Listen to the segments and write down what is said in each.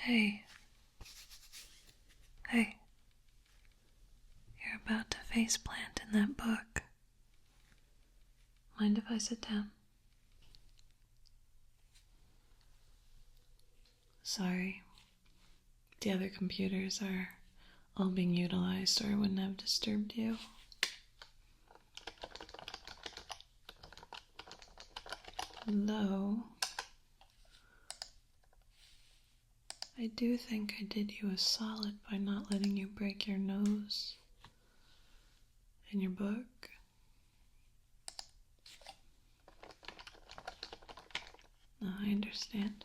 Hey. Hey. You're about to faceplant in that book. Mind if I sit down? Sorry. The other computers are all being utilized, or I wouldn't have disturbed you. Though, I do think I did you a solid by not letting you break your nose in your book. No, I understand.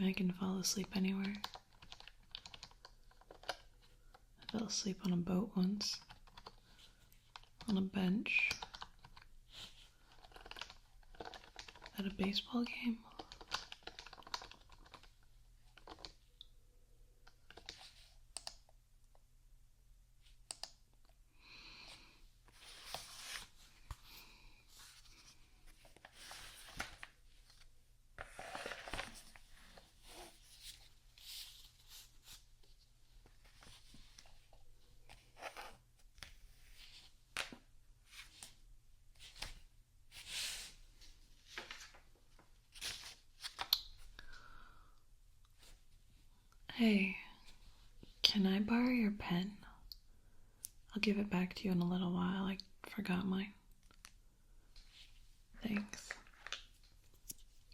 I can fall asleep anywhere. I fell asleep on a boat once, on a bench, at a baseball game. Hey, can I borrow your pen? I'll give it back to you in a little while. I forgot mine. Thanks.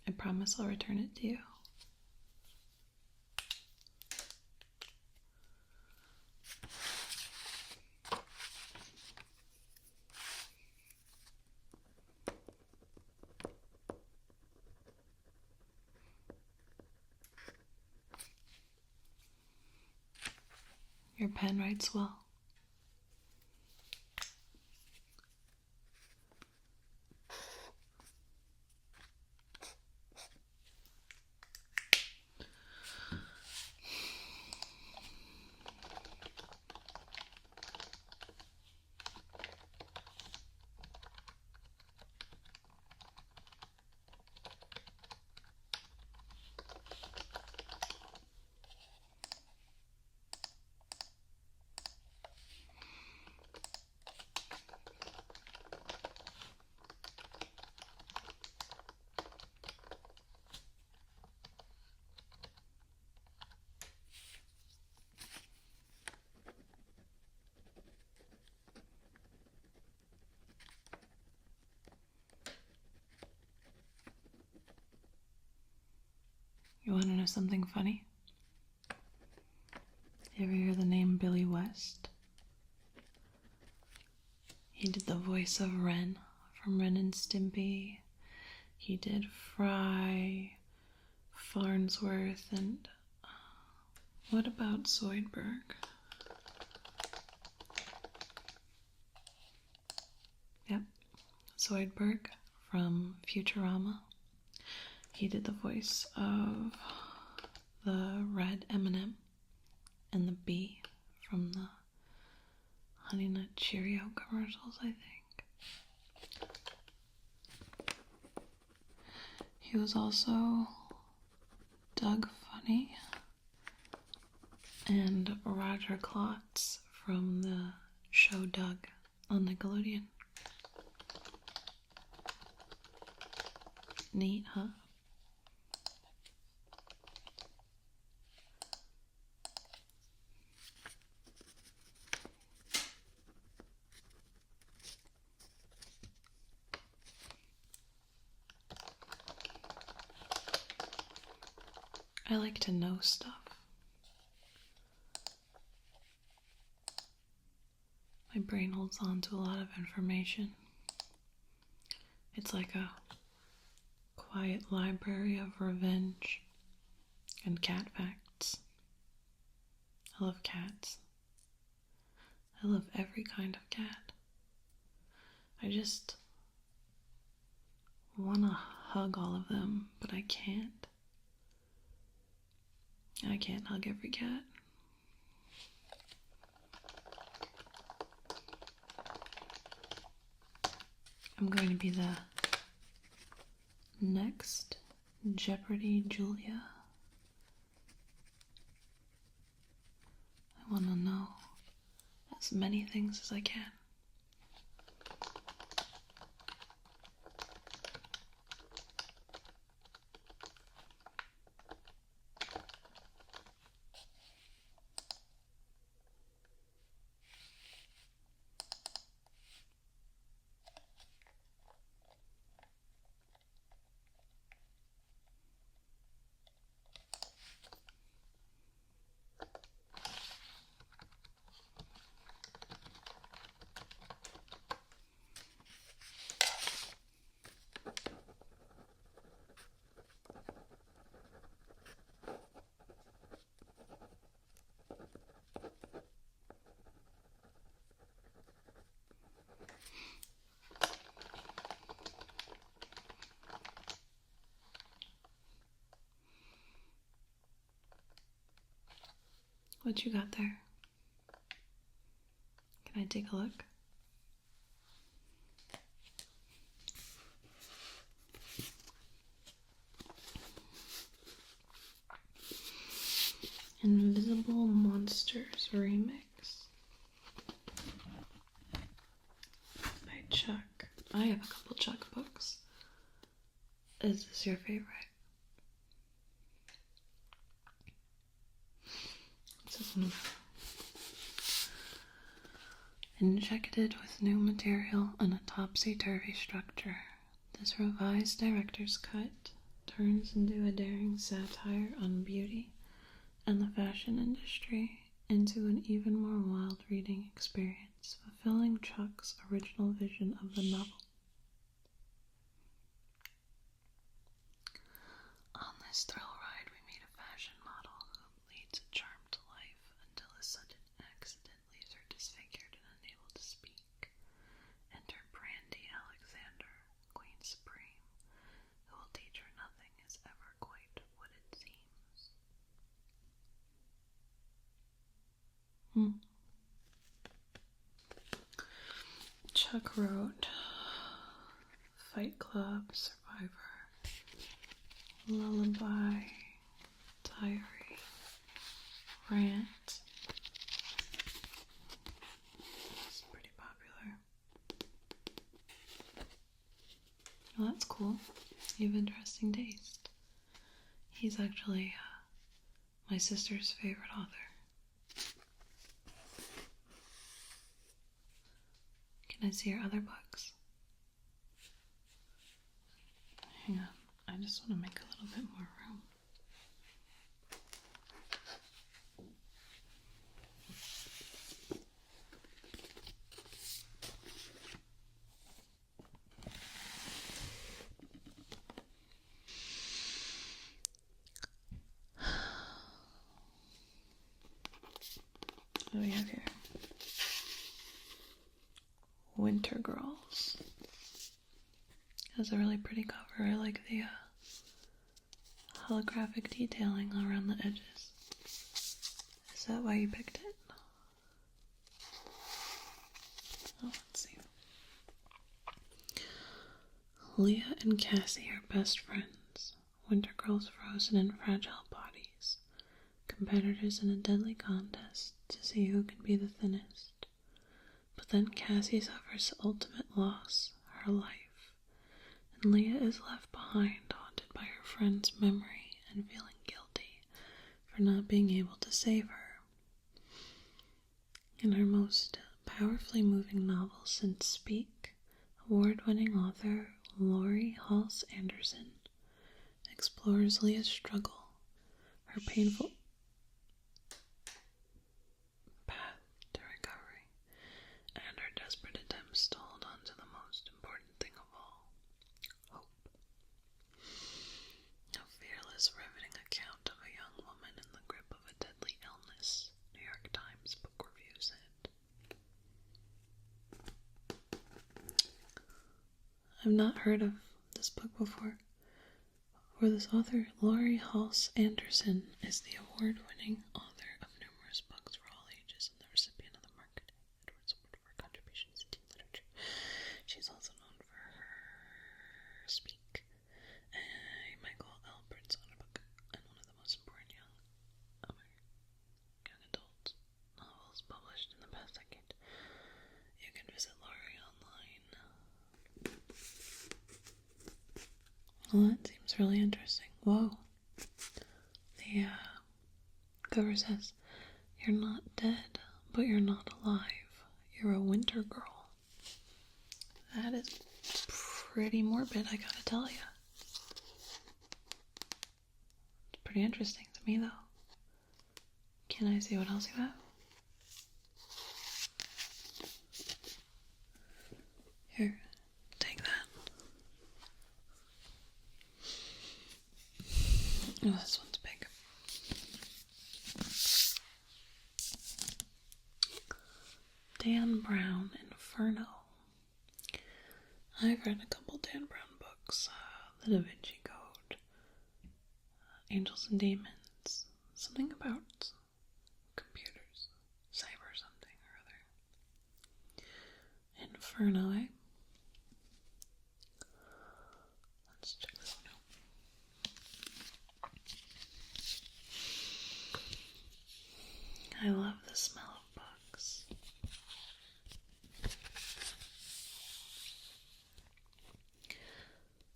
I promise I'll return it to you. Your pen writes well. You want to know something funny? You ever hear the name Billy West? He did the voice of Ren from Ren and Stimpy. He did Fry, Farnsworth, and what about Zoidberg? Yep, Zoidberg from Futurama. He did the voice of the red M&M and the bee from the Honey Nut Cheerio commercials, I think. He was also Doug Funny and Roger Klotz from the show Doug on Nickelodeon. Neat, huh? I like to know stuff. My brain holds on to a lot of information. It's like a quiet library of revenge and cat facts. I love cats. I love every kind of cat. I just want to hug all of them, but I can't. I can't hug every cat. I'm going to be the next Jeopardy Julia. I want to know as many things as I can. What you got there? Can I take a look? Invisible Monsters Remix by Chuck. I have a couple Chuck books. Is this your favorite? What's this one about? Injected with new material and a topsy-turvy structure, this revised director's cut turns into a daring satire on beauty and the fashion industry into an even more wild reading experience, fulfilling Chuck's original vision of the novel. On this thrill ride, we meet a fashion model who leads a charmed life until a sudden accident leaves her disfigured and unable to speak. Enter Brandy Alexander, Queen Supreme, who will teach her nothing is ever quite what it seems. Chuck wrote Fight Club, Survivor, Lullaby, Diary, Rant. It's pretty popular. Well, that's cool. You have interesting taste. He's actually my sister's favorite author. Can I see your other books? Hang on. I just want to make a little bit more room. What do we have here? Winter Girls. Has a really pretty cover. I like the holographic detailing around the edges. Is that why you picked it? Oh, let's see. Leah and Cassie are best friends. Winter girls frozen in fragile bodies. Competitors in a deadly contest to see who can be the thinnest. But then Cassie suffers the ultimate loss, her life. And Leah is left behind, haunted by her friend's memory and feeling guilty for not being able to save her. In her most powerfully moving novel since Speak, award-winning author Laurie Halse Anderson explores Leah's struggle, her painful path to recovery, and her desperate attempts to hold on to the most important thing of all, hope. A fearless, riveting account of a young woman in the grip of a deadly illness, New York Times Book Review said. I've not heard of this book before. For this author, Laurie Halse Anderson is the award-winning author of numerous books for all ages and the recipient of the Margaret Edwards Award for contributions to teen literature. She's also known for her Speak, a Michael L. Visit Laurie online. Well, that seems really interesting. Whoa. The cover says, "You're not dead, but you're not alive. You're a winter girl." That is pretty morbid, I gotta tell you. It's pretty interesting to me, though. Can I see what else you have? Here, take that. Oh, this one's big. Dan Brown, Inferno. I've read a couple Dan Brown books. The Da Vinci Code, Angels and Demons, something about computers, cyber something or other. Inferno, eh? Let's check this one out. I love the smell of books.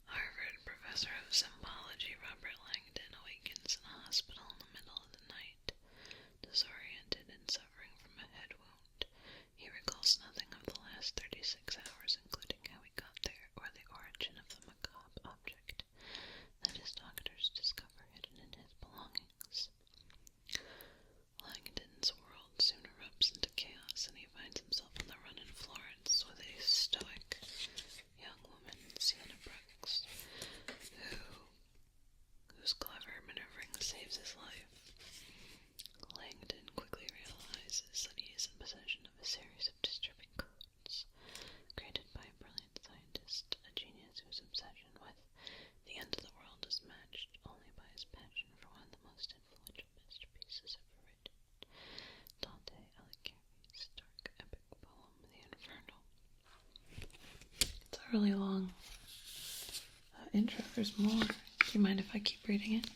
Harvard professor of symbology Robert Langdon awakens in a hospital in the middle of the night, disoriented and suffering from a head wound. He recalls nothing of the last 36 hours, including how he got there or the origin of the macabre object that his doctors discover hidden in his belongings. Langdon's world soon erupts into chaos, and he finds himself on the run in Florence with a stoic young woman, Sienna Brooks, whose clever maneuvering saves his life. Langdon quickly realizes that he is in possession of a series of disturbing codes, created by a brilliant scientist, a genius whose obsession with the end of the world is matched only by his passion for one of the most influential masterpieces ever written, Dante Alighieri's dark epic poem, The Inferno. It's a really long intro. There's more. Do you mind if I keep reading it?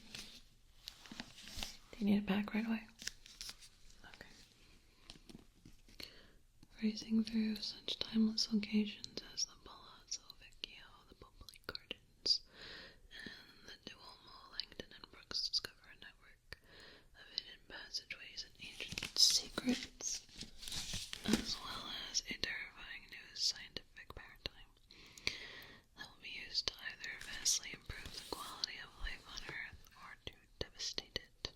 Do you need it back right away? Okay. Racing through such timeless locations as the Palazzo Vecchio, the Popoli Gardens, and the Duomo, Langdon and Brooks discover a network of hidden passageways and ancient secrets, as well as a terrifying new scientific paradigm that will be used to either vastly improve the quality of life on Earth or to devastate it.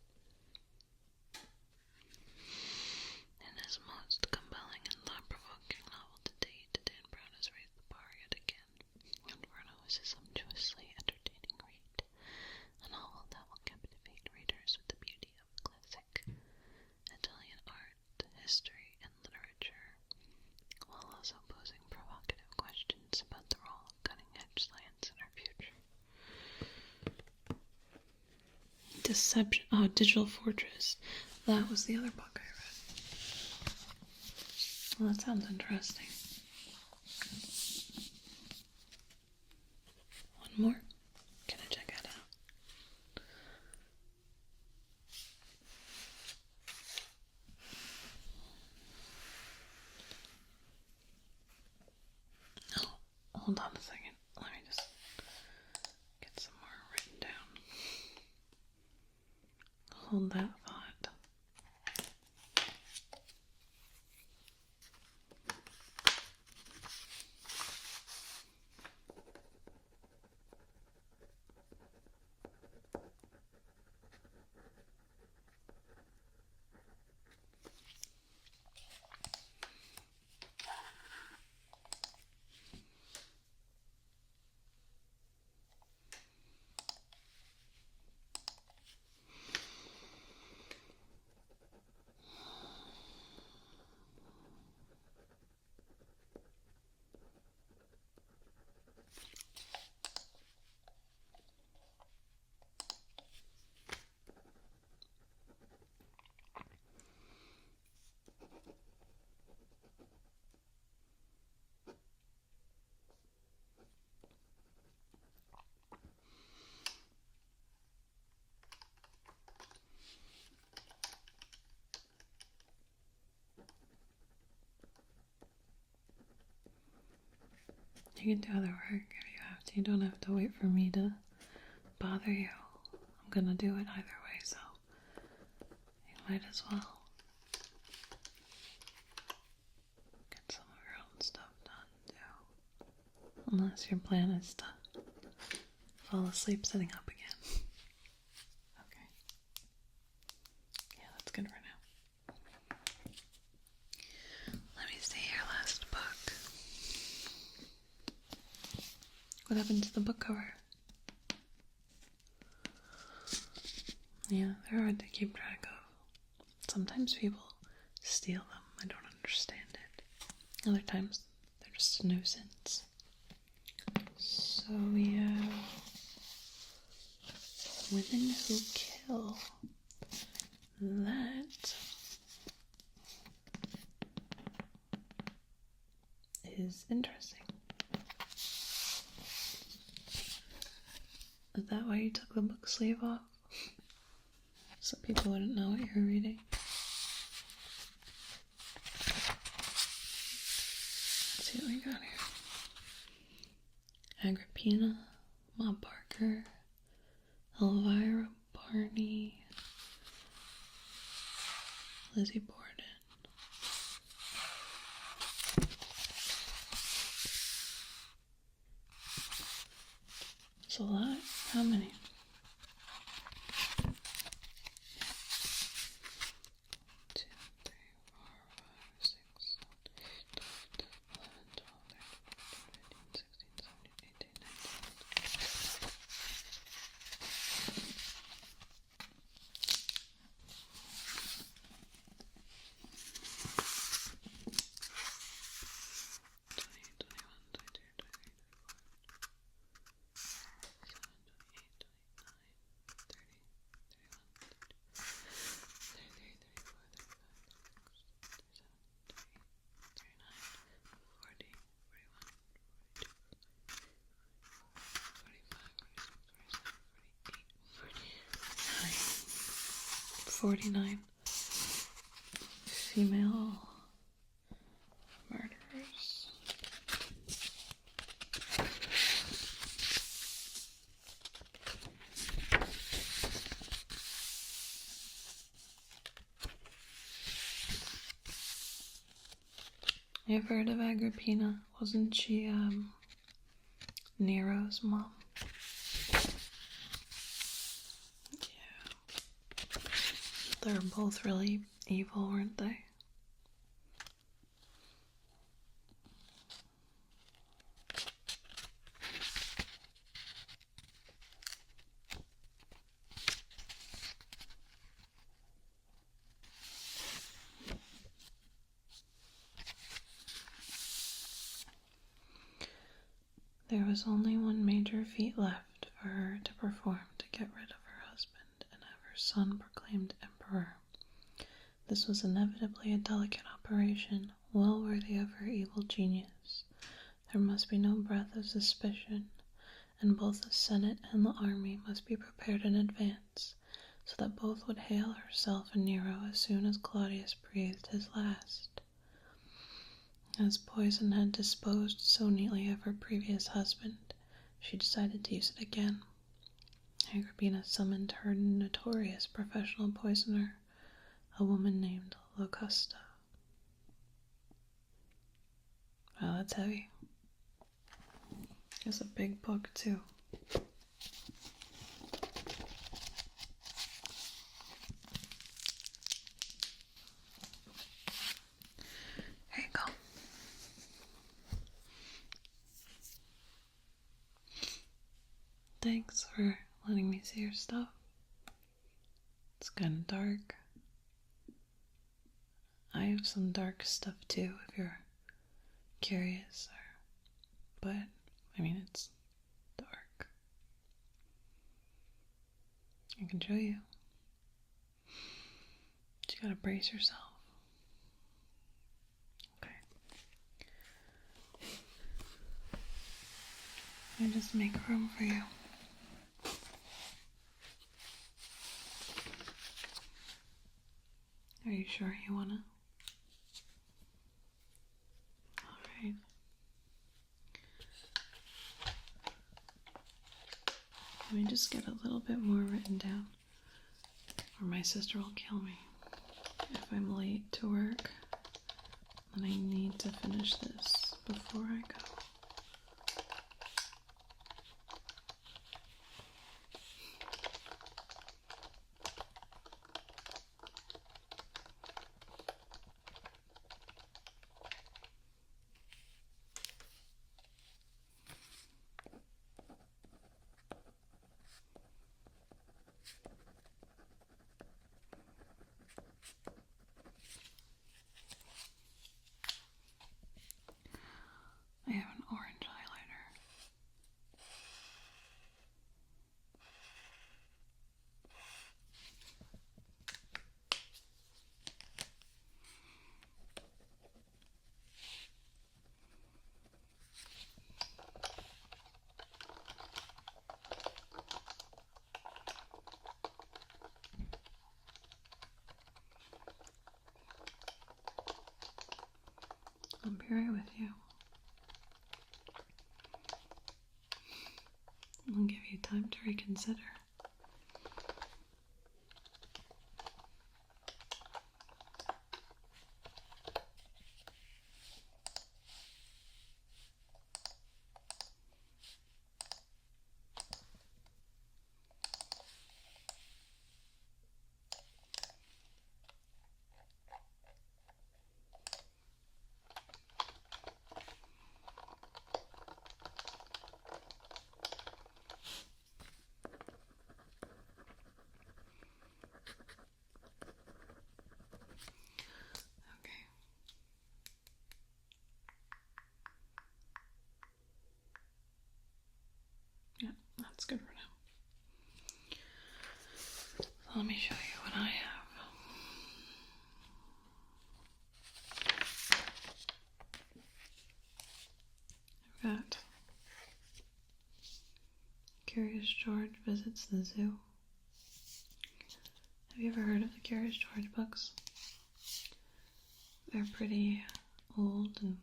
In his most compelling and thought-provoking novel to date, Dan Brown has raised the bar yet again. Inferno is a sumptuously entertaining read, a novel that will captivate readers with the beauty of classic Italian art, history, and literature, while also posing provocative questions about the role of cutting-edge science in our future. Deception. Oh, Digital Fortress. That was the other book I read. Well, that sounds interesting. One more. Can I check that out? Oh, hold on a second. Let me just get some more written down. Hold that thought. You can do other work if you have to. You don't have to wait for me to bother you. I'm gonna do it either way, so you might as well get some of your own stuff done, too. Unless your plan is to fall asleep sitting up again. Okay. Yeah, that's good for now. Let me see your last book. What happened to the book cover? Yeah, they're hard to keep track of. Sometimes people steal them. I don't understand it. Other times, they're just a nuisance. So we have Women Who Kill. That is interesting. Is that why you took the book sleeve off? So people wouldn't know what you're reading. Let's see what we got here. Agrippina, Ma Parker, Elvira Barney, Lizzie Borden. It's a lot. How many? 2, 3, 4, 5, 6, 7, 8, 9, 11, 12, 13, 14, 15, 16, 17, 18, 19. 49 female murderers. You've heard of Agrippina? Wasn't she, Nero's mom? Yeah. They're both really evil, weren't they? There was only one major feat left for her to perform to get rid of her husband and have her son proclaimed emperor. This was inevitably a delicate operation, well worthy of her evil genius. There must be no breath of suspicion, and both the Senate and the army must be prepared in advance, so that both would hail herself and Nero as soon as Claudius breathed his last. As poison had disposed so neatly of her previous husband, she decided to use it again. Agrippina summoned her notorious professional poisoner, a woman named Locusta. Wow, that's heavy. It's a big book, too. Here you go. Thanks for letting me see your stuff. It's kind of dark. I have some dark stuff too, if you're curious. But, I mean, it's dark. I can show you. But you gotta brace yourself. Okay. Let me just make room for you. Are you sure you wanna? Alright. Let me just get a little bit more written down, or my sister will kill me. If I'm late to work, then I need to finish this before I go. I have an orange highlighter. I'll be right with you. I'll give you time to reconsider. Yeah, that's good for now. So let me show you what I have. I've got Curious George Visits the Zoo. Have you ever heard of the Curious George books? They're pretty old and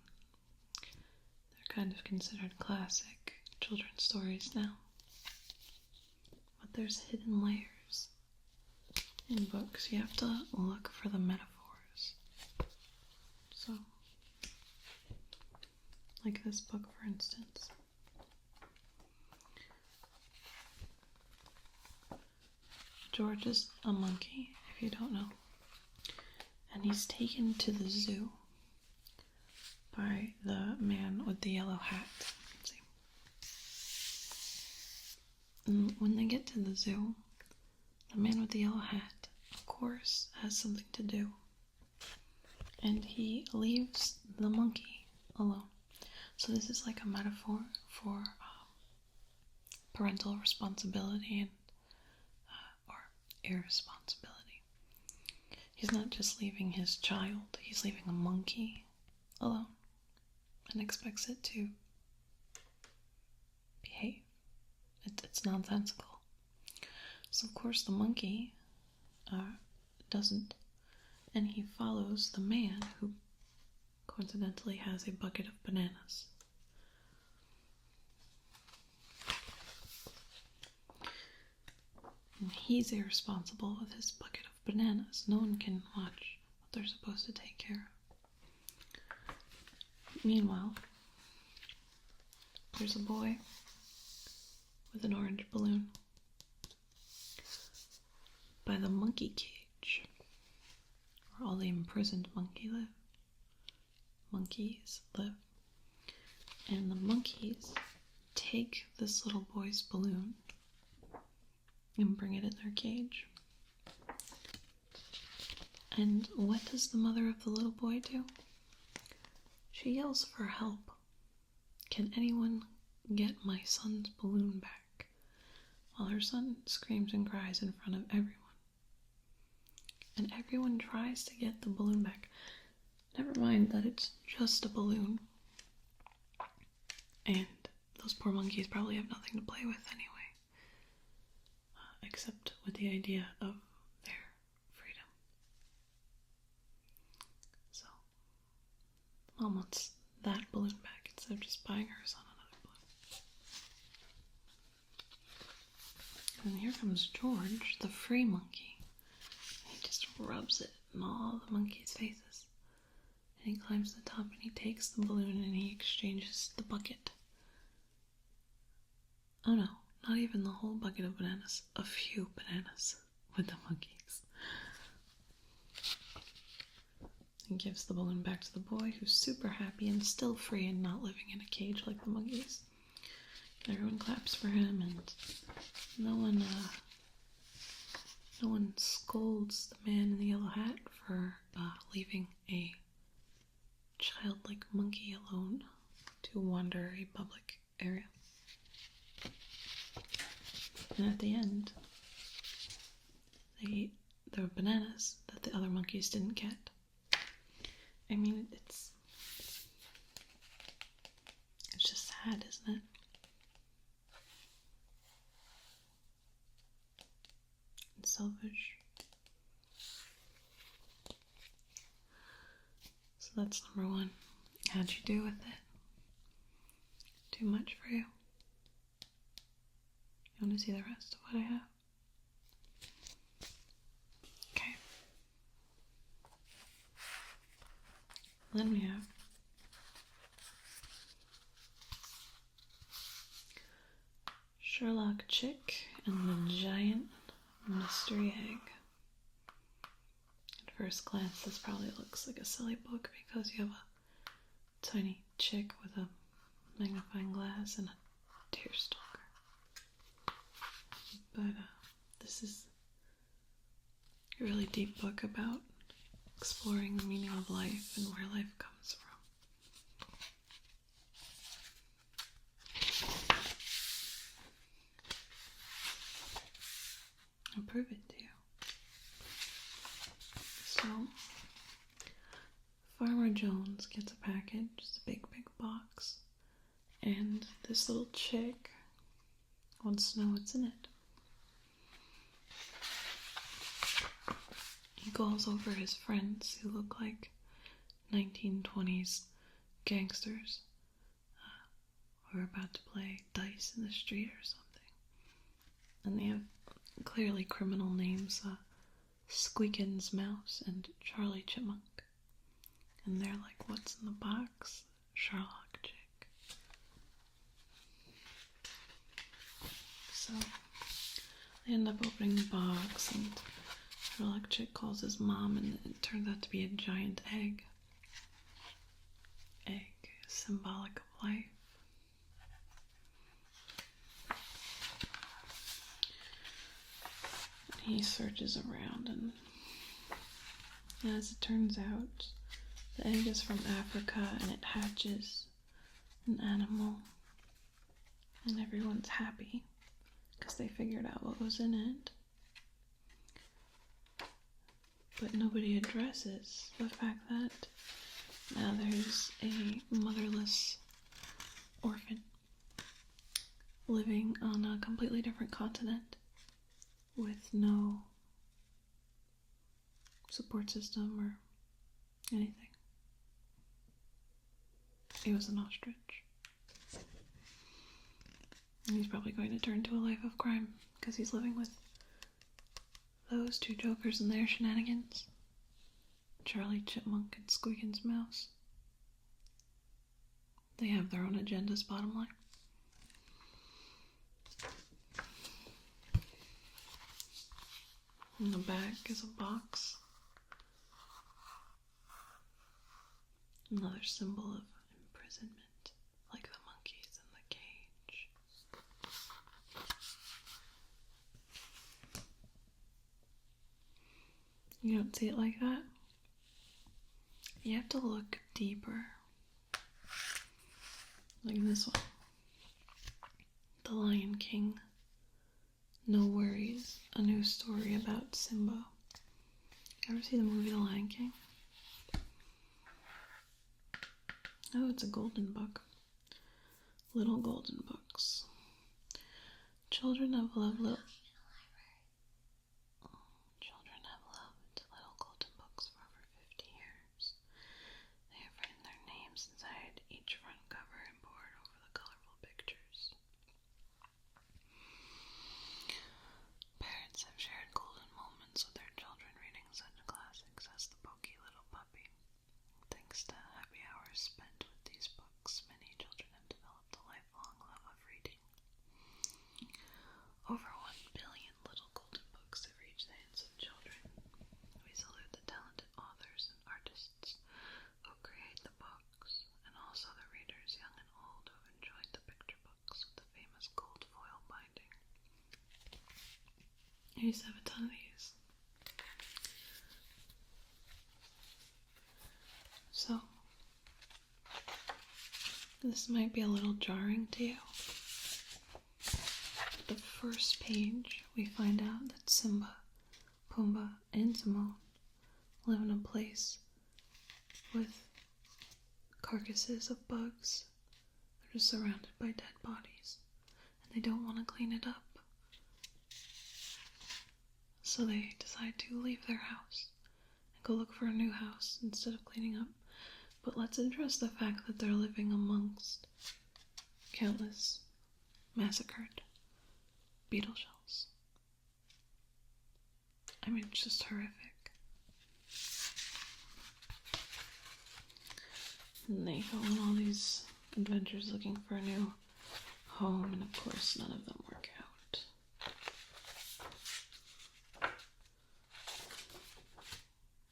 they're kind of considered classic children's stories now. But there's hidden layers in books. You have to look for the metaphors. So, like this book, for instance. George is a monkey, if you don't know. And he's taken to the zoo by the man with the yellow hat. Let's see. And when they get to the zoo, the man with the yellow hat, of course, has something to do. And he leaves the monkey alone. So this is like a metaphor for parental responsibility and or irresponsibility. He's not just leaving his child, he's leaving a monkey alone and expects it to behave. It's nonsensical. So of course the monkey doesn't, and he follows the man who coincidentally has a bucket of bananas. And he's irresponsible with his bucket of bananas. No one can watch what they're supposed to take care of. Meanwhile, there's a boy with an orange balloon by the monkey cage, where all the imprisoned monkeys live. And the monkeys take this little boy's balloon and bring it in their cage. And what does the mother of the little boy do? She yells for help. Can anyone get my son's balloon back? While her son screams and cries in front of everyone. And everyone tries to get the balloon back. Never mind that it's just a balloon. And those poor monkeys probably have nothing to play with anyway. Except with the idea of their freedom. So, Mom wants that balloon back instead of just buying her son another balloon. And here comes George, the free monkey. He just rubs it in all the monkey's faces. And he climbs the top and he takes the balloon and he exchanges the bucket. Oh no, not even the whole bucket of bananas. A few bananas with the monkeys. He gives the balloon back to the boy, who's super happy and still free and not living in a cage like the monkeys. Everyone claps for him, and no one scolds the man in the yellow hat for leaving a childlike monkey alone to wander a public area. And at the end, they eat the bananas that the other monkeys didn't get. I mean, it's just sad, isn't it? It's selfish. So that's number one. How'd you do with it? Too much for you? You want to see the rest of what I have? Okay. Then we have Sherlock Chick and the Giant Mystery Egg. At first glance, this probably looks like a silly book because you have a tiny chick with a magnifying glass and a deerstalker. But this is a really deep book about exploring the meaning of life and where life comes from. I'll prove it to you. So, Farmer Jones gets a package, it's a big box, and this little chick wants to know what's in it. He calls over his friends who look like 1920s gangsters who are about to play dice in the street or something. And they have clearly criminal names, Squeakin's Mouse and Charlie Chipmunk. And they're like, what's in the box? Sherlock Chick. So they end up opening the box, and Sherlock Chick calls his mom, and it turns out to be a giant egg. Egg, symbolic of life. He searches around, and as it turns out, the egg is from Africa, and it hatches an animal, and everyone's happy because they figured out what was in it. But nobody addresses the fact that now there's a motherless orphan living on a completely different continent with no support system or anything. He was an ostrich. And he's probably going to turn to a life of crime because he's living with those two jokers and their shenanigans. Charlie Chipmunk and Squeakin's Mouse. They have their own agendas, bottom line. In the back is a box. Another symbol of imprisonment, like the monkeys in the cage. You don't see it like that? You have to look deeper. Like this one. The Lion King. No Worries, a new story about Simba. Ever see the movie The Lion King? Oh, it's a golden book. Little golden books. Children have loved little golden books for over 50 years. They have written their names inside each front cover and pored over the colorful pictures. Thanks to happy hours spent with these books, many children have developed a lifelong love of reading. Over 1 billion little golden books have reached the hands of children. We salute the talented authors and artists who create the books, and also the readers, young and old, who have enjoyed the picture books with the famous gold foil binding. I used to have a ton of these. So, this might be a little jarring to you. The first page, we find out that Simba, Pumbaa, and Timon live in a place with carcasses of bugs that are surrounded by dead bodies, and they don't want to clean it up. So they decide to leave their house and go look for a new house instead of cleaning up. But let's address the fact that they're living amongst countless massacred beetle shells. I mean, it's just horrific. And they go on all these adventures looking for a new home, and of course none of them work out.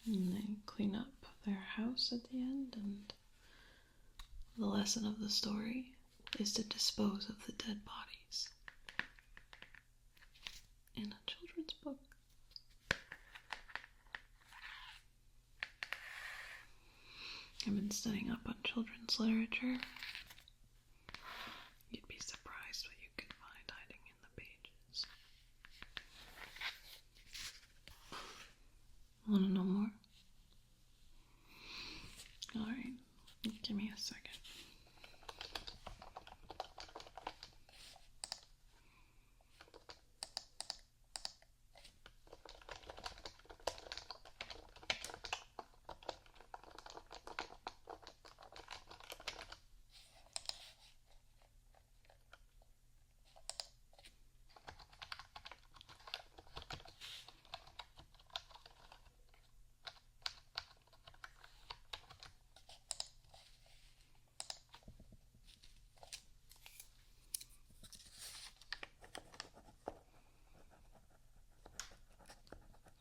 And they clean up their house at the end, and the lesson of the story is to dispose of the dead bodies. In a children's book. I've been studying up on children's literature. You'd be surprised what you can find hiding in the pages. Want to know more? Alright, give me a second.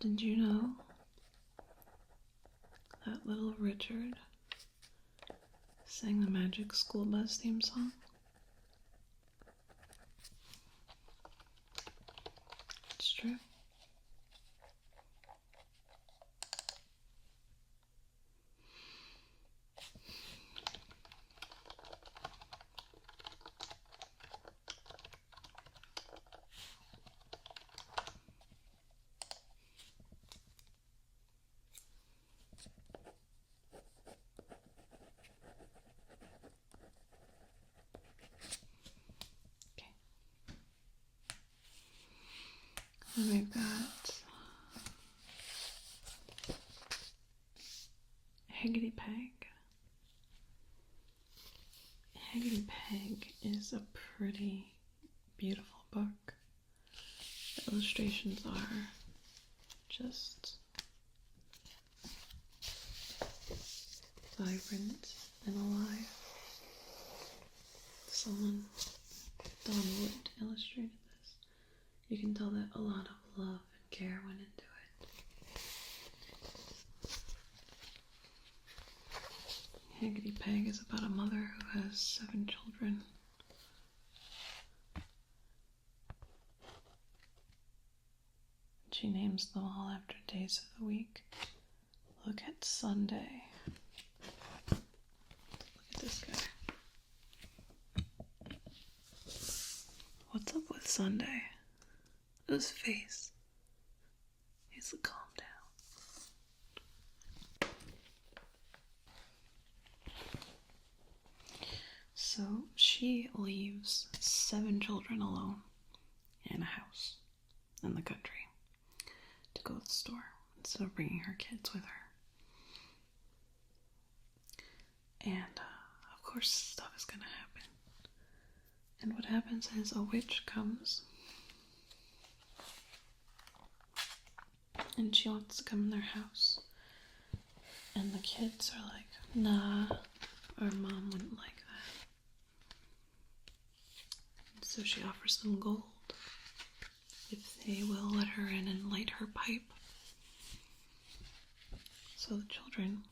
Did you know that little Richard sang the Magic School Bus theme song? It's true. And we've got Higgity Peg. Higgity Peg is a pretty beautiful book. The illustrations are just vibrant and alive. Someone, Don Wood, illustrated this. You can tell that a lot of love and care went into it. Higgity Peg is about a mother who has 7 children. She names them all after days of the week. Look at Sunday. Look at this guy. What's up with Sunday? His face. He's like, calm down. So she leaves 7 children alone in a house in the country to go to the store instead of bringing her kids with her. And of course stuff is gonna happen. And what happens is a witch comes and she wants to come in their house. And the kids are like, Nah, our mom wouldn't like that. So she offers them gold if they will let her in and light her pipe. So the children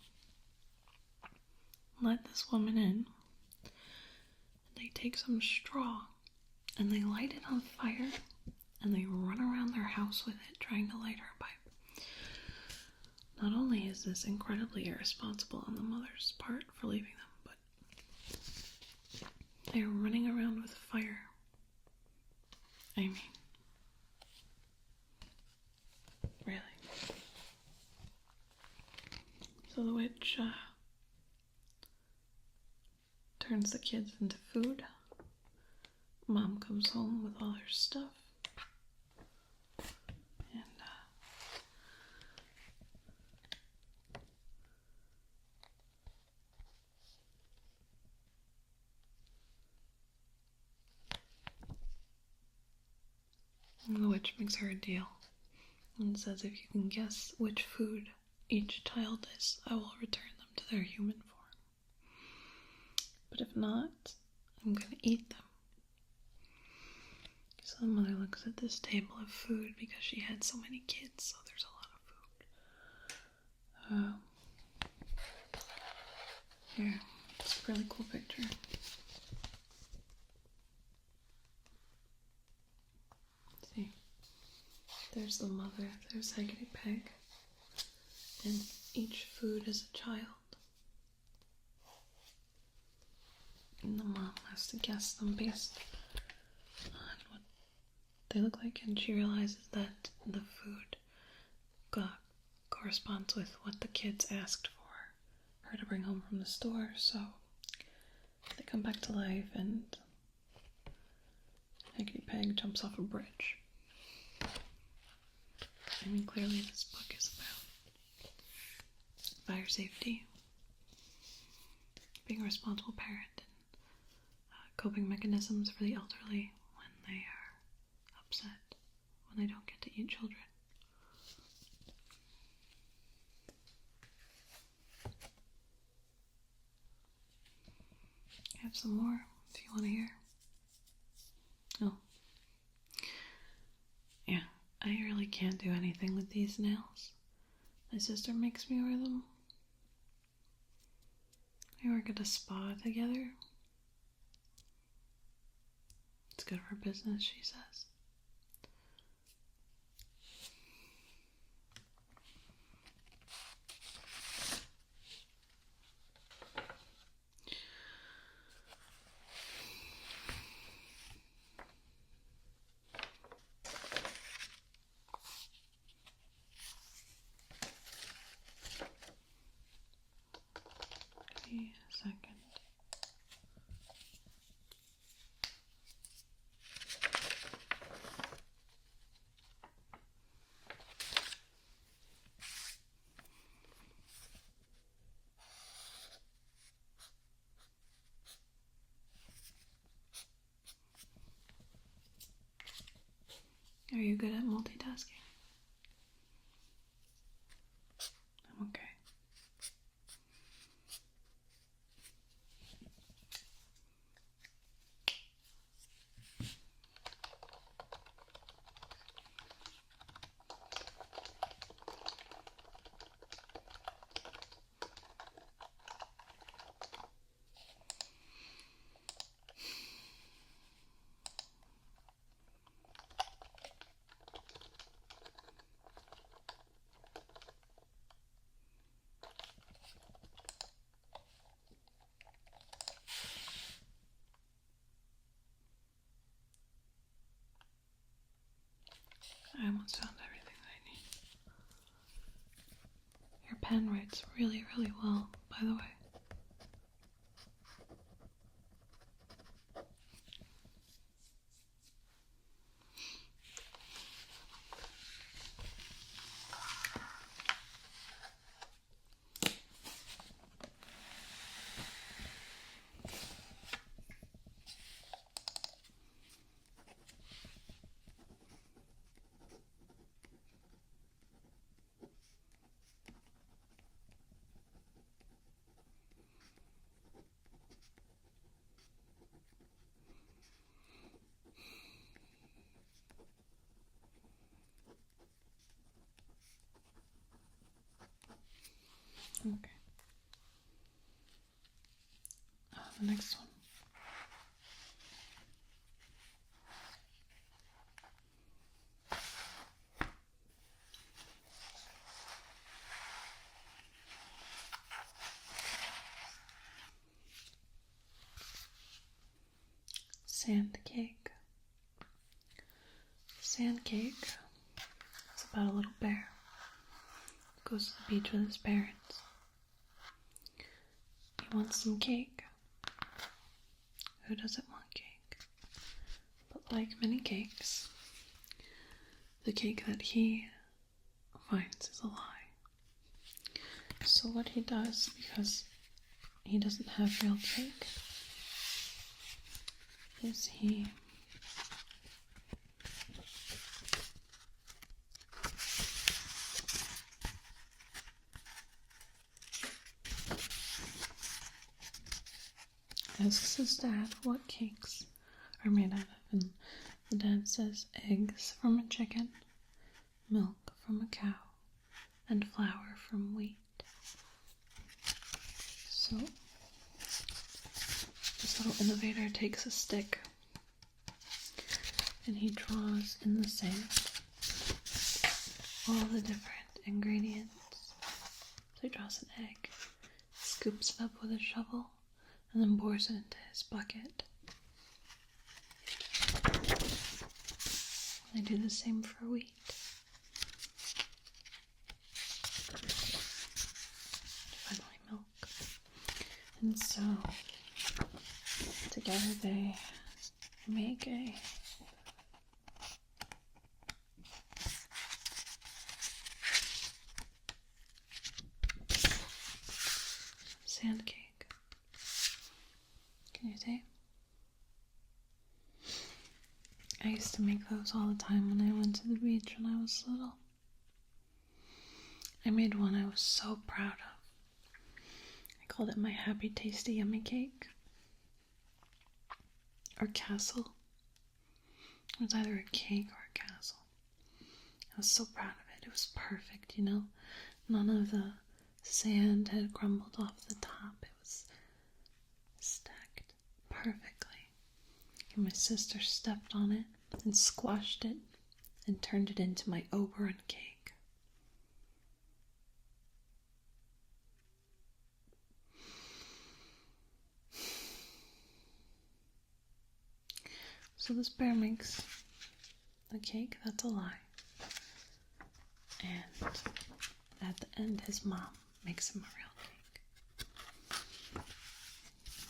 let this woman in. They take some straw and they light it on fire and they run around their house with it trying to light her pipe. Not only is this incredibly irresponsible on the mother's part for leaving them, but they're running around with fire. I mean, really. So the witch turns the kids into food. Mom comes home with all her stuff. And the witch makes her a deal and says if you can guess which food each child is, I will return them to their human form. But if not, I'm going to eat them. So the mother looks at this table of food because she had so many kids, so there's a lot of food. Here, it's a really cool picture. See, there's the mother, there's Higgity Peg, and each food is a child. And the mom has to guess them based on what they look like, and she realizes that the food corresponds with what the kids asked for her to bring home from the store, so they come back to life and Higgity Peg jumps off a bridge. I mean, clearly this book is about fire safety, being a responsible parent, and coping mechanisms for the elderly when they are upset, when they don't get to eat children. I have some more if you want to hear. Oh. Yeah, I really can't do anything with these nails. My sister makes me wear them. We work at a spa together. It's good for business, she says. Give me a second. Are you good at multitasking? I'm okay. I almost found everything that I need. Your pen writes really, really well, by the way. Okay. The next one. Sand cake. Sand cake is about a little bear who goes to the beach with his parents. He wants some cake. Who doesn't want cake? But like many cakes, the cake that he finds is a lie. So what he does, because he doesn't have real cake, is he asks his dad what cakes are made out of, and the dad says eggs from a chicken, milk from a cow, and flour from wheat. So this little innovator takes a stick and he draws in the sand all the different ingredients. So he draws an egg, scoops it up with a shovel, and then pours it into his bucket. I do the same for wheat. Finally, milk. And so, together they make a sand cake. Can you see? I used to make those all the time when I went to the beach when I was little. I made one I was so proud of. I called it my happy, tasty, yummy cake. Or castle. It was either a cake or a castle. I was so proud of it. It was perfect, you know? None of the sand had crumbled off the top. It was stacked perfectly. And my sister stepped on it and squashed it and turned it into my Oberon cake. So this bear makes a cake that's a lie. And at the end, his mom makes him a real cake.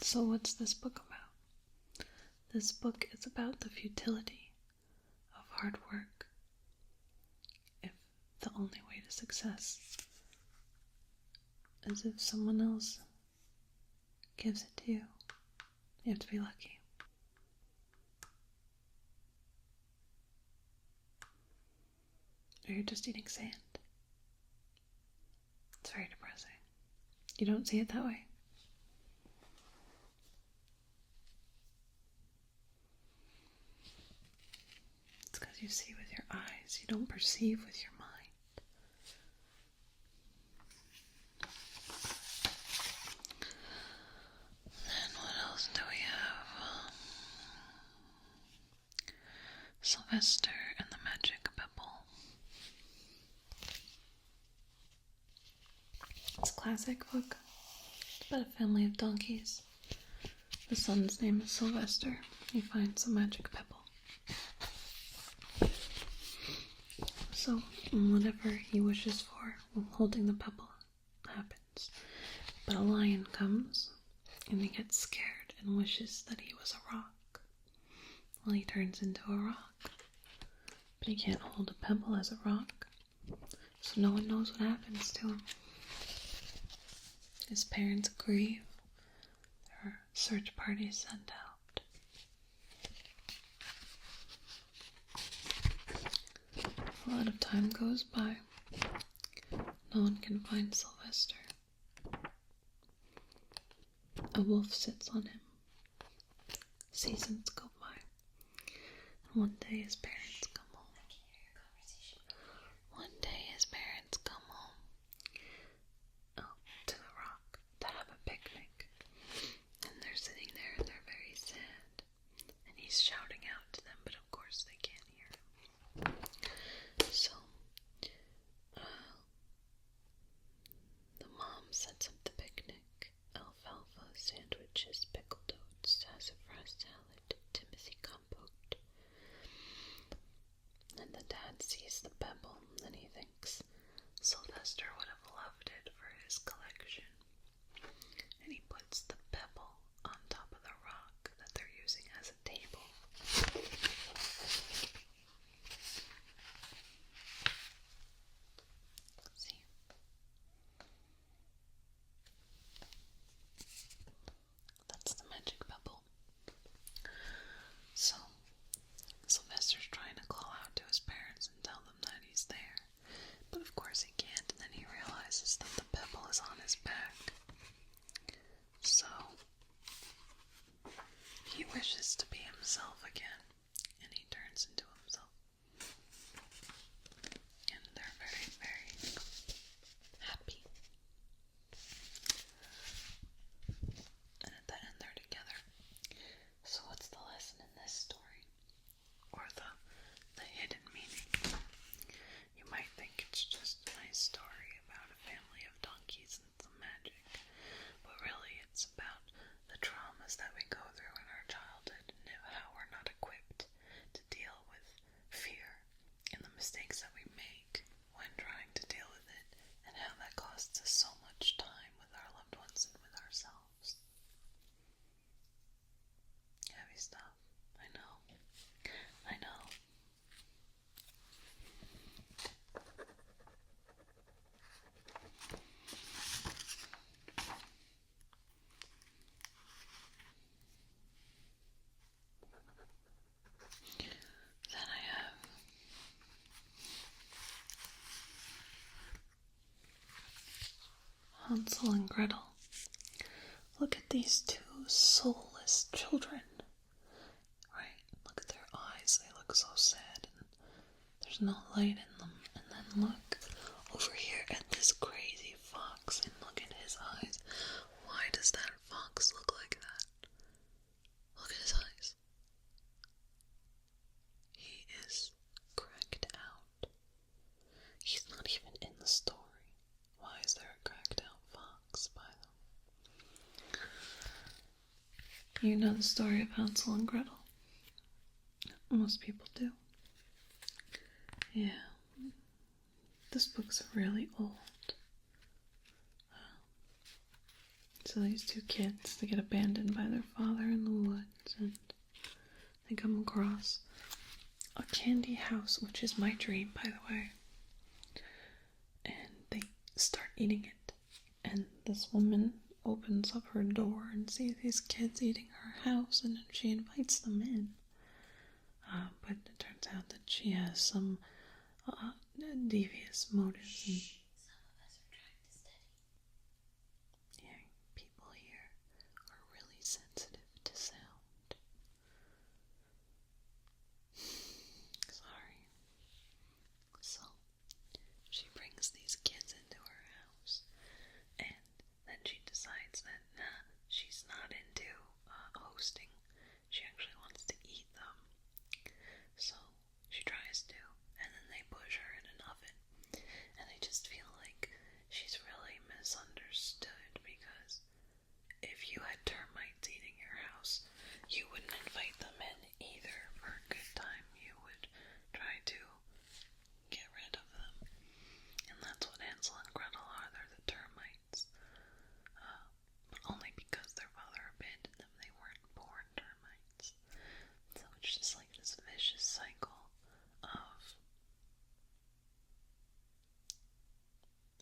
So what's this book about? This book is about the futility of hard work. If the only way to success is if someone else gives it to you, you have to be lucky. Or you're just eating sand. It's very depressing. You don't see it that way? It's because you see with your eyes. You don't perceive with your mind. Then what else do we have? Sylvester and the Magic Pebble. It's a classic book. It's about a family of donkeys. The son's name is Sylvester. He finds a magic pebble. So, whatever he wishes for, holding the pebble, happens. But a lion comes, and he gets scared and wishes that he was a rock. Well, he turns into a rock. But he can't hold a pebble as a rock, so no one knows what happens to him. His parents grieve. There are search parties sent out. A lot of time goes by. No one can find Sylvester. A wolf sits on him. Seasons go by. And one day his parents come home. One day his parents come home. Oh, to wishes to be himself again, and he turns into himself. And they're very, very happy. And at the end, they're together. So what's the lesson in this story? Or the hidden meaning? You might think it's just a nice story about a family of donkeys and some magic, but really it's about the traumas that we go through in our childhood and how we're not equipped to deal with fear and the mistakes that we make when trying to deal with it, and how that costs us so much time with our loved ones and with ourselves. Heavy stuff. I know. I know. Then I have Hansel and Gretel. Look at these two soulless children. Right? Look at their eyes. They look so sad and there's no light in them. And then look over here at this crazy fox and look at his eyes. Why does that fox look like that? Look at his eyes. He is cracked out. He's not even in the story. Why is there a cracked out fox by them? You know the story of Hansel and Gretel. Most people do. Yeah. This book's really old. So these two kids, they get abandoned by their father in the woods, and they come across a candy house, which is my dream, by the way. And they start eating it. And this woman opens up her door and sees these kids eating her house, and she invites them in. But it turns out that she has some devious motives. And some of us are trying to study. Yeah, people here are really sensitive to sound. Sorry. So, she brings these kids into her house, and then she decides that she's not into hosting. She actually wants to eat them. So she tries to, and then they push her in an oven, and I just feel like she's really misunderstood, because if you had termites eating your house, you wouldn't invite them in either for a good time. You would try to get rid of them, and that's what Hansel and Gretel are. They're the termites, but only because their father abandoned them. They weren't born termites. So it's just like this vicious cycle of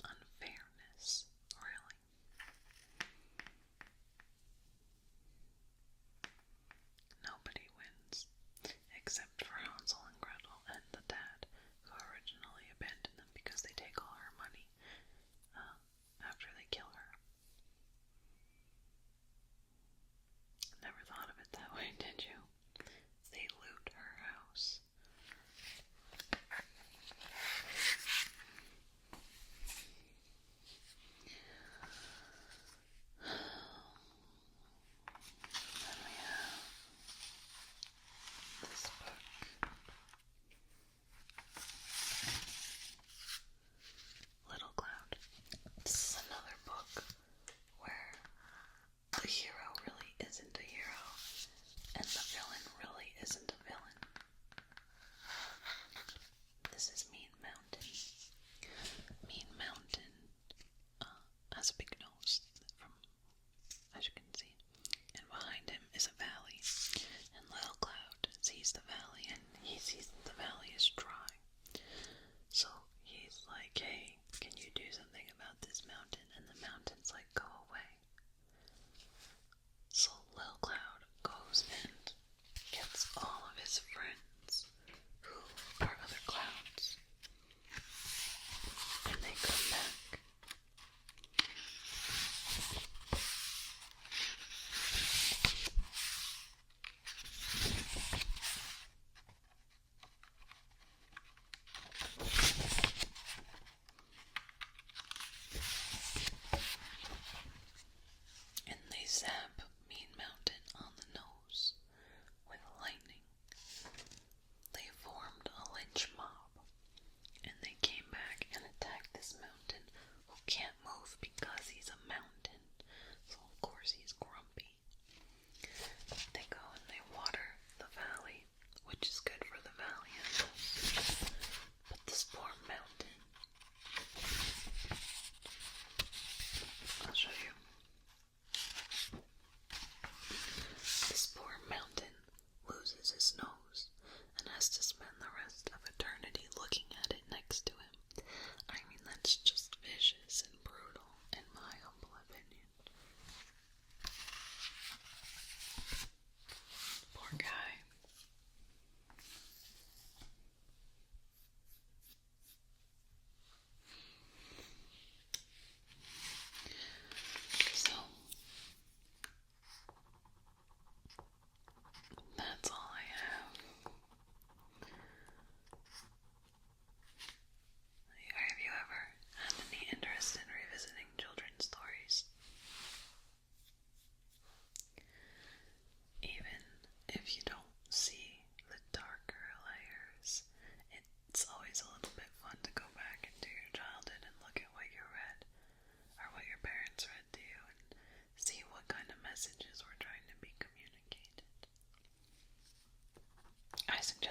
unfairness, really. Nobody wins, except for Hansel and Gretel and the dad, who originally abandoned them because they take all her money after they kill her. Never thought of it that way, did you? They loot her house. Then we have this book, Little Cloud. This is another book where the hero really isn't a hero, and the villain really isn't a villain. This is Mean Mountain. Mean Mountain has a big nose, as you can see, and behind him is a valley, and Little Cloud sees the valley, and he sees that the valley is dry. So he's like, hey, can you do something about this mountain? And the mountain's like, go away.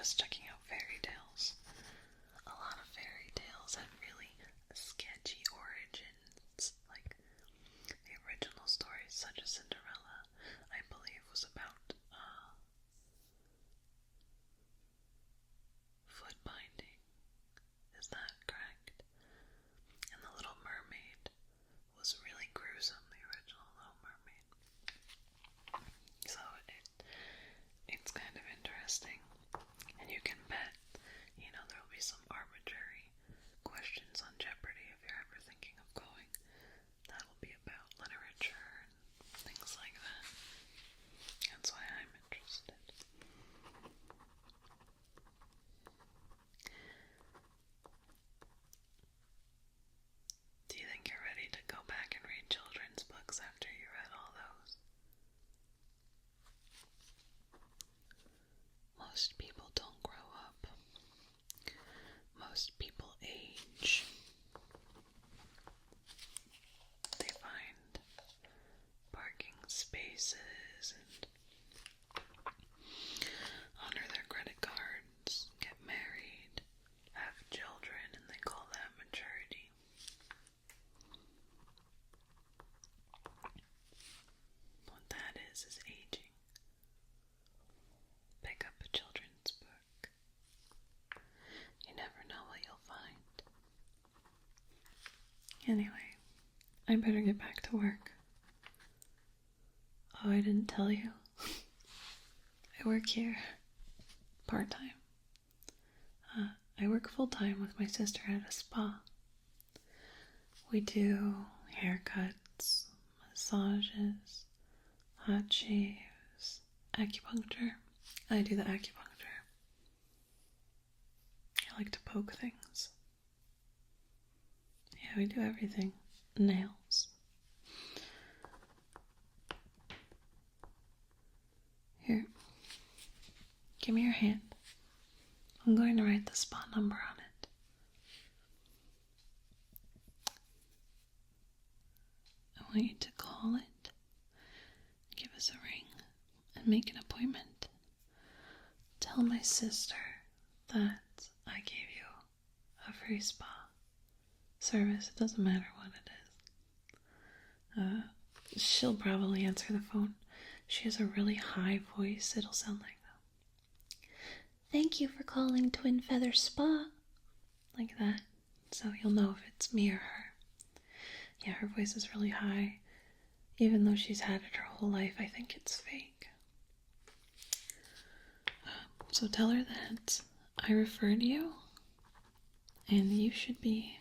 just checking out fairy tales. A lot of fairy tales have really sketchy origins. Like the original stories, such as Cinderella, I believe was about foot binding. Is that correct? And the Little Mermaid was really gruesome, the original Little Mermaid. So it's kind of interesting. And you can bet, there'll be some arbitrary questions on Jeopardy if you're ever thinking of going. That'll be about literature and things like that. That's why I'm interested. Do you think you're ready to go back and read children's books after you read all those? Most people don't grow up. Most people age. They find parking spaces and honor their credit cards, get married, have children, and they call that maturity. What that is aging. Pick up a children's book. You never know what you'll find. Anyway, I better get back to work. Oh, I didn't tell you. I work here, part-time. I work full-time with my sister at a spa. We do haircuts, massages, hot shaves, acupuncture. I do the acupuncture. I like to poke things. Yeah, we do everything. Nails. Here. Give me your hand. I'm going to write the spa number on it. I want you to call it, give us a ring, and make an appointment. Tell my sister that I gave you a free spa service. It doesn't matter what it is. She'll probably answer the phone. She has a really high voice. It'll sound like that. Thank you for calling Twin Feather Spa. Like that. So you'll know if it's me or her. Yeah, her voice is really high. Even though she's had it her whole life, I think it's fake. So tell her that I referred you, and you should be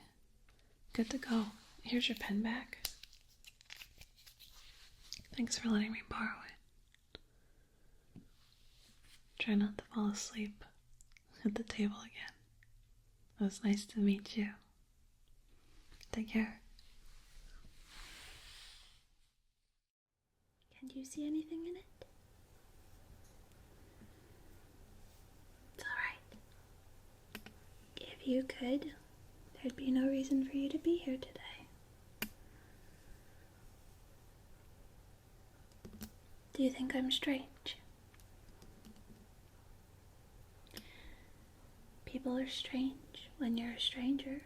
good to go. Here's your pen back. Thanks for letting me borrow it. Try not to fall asleep at the table again. It was nice to meet you. Take care. Can you see anything in it? It's alright. If you could, there'd be no reason for you to be here today. Do you think I'm strange? People are strange when you're a stranger.